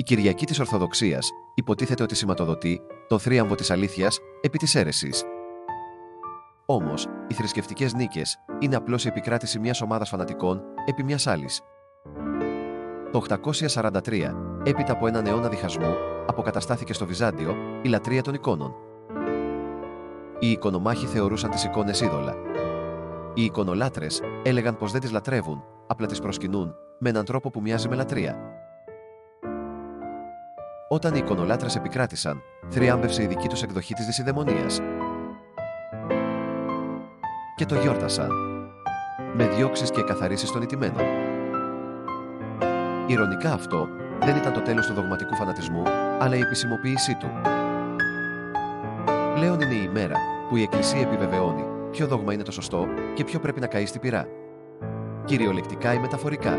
Η Κυριακή της Ορθοδοξίας υποτίθεται ότι σηματοδοτεί τον θρίαμβο της αλήθειας επί της αίρεσης. Όμως, οι θρησκευτικές νίκες είναι απλώς η επικράτηση μιας ομάδας φανατικών επί μιας άλλης. Το 843, έπειτα από έναν αιώνα διχασμού, αποκαταστάθηκε στο Βυζάντιο η λατρεία των εικόνων. Οι εικονομάχοι θεωρούσαν τις εικόνες είδωλα. Οι εικονολάτρες έλεγαν πως δεν τις λατρεύουν, απλά τις προσκυνούν με έναν τρόπο που μοιάζει με λατρεία. Όταν οι εικονολάτρες επικράτησαν, θριάμβευσε η δική τους εκδοχή της δυσιδαιμονίας. Και το γιόρτασαν με διώξεις και εκαθαρίσεις των ηττημένων. Ηρωνικά αυτό δεν ήταν το τέλος του δογματικού φανατισμού, αλλά η επισημοποίησή του. Πλέον είναι η ημέρα που η Εκκλησία επιβεβαιώνει ποιο δόγμα είναι το σωστό και ποιο πρέπει να καεί στη πυρά. Κυριολεκτικά ή μεταφορικά.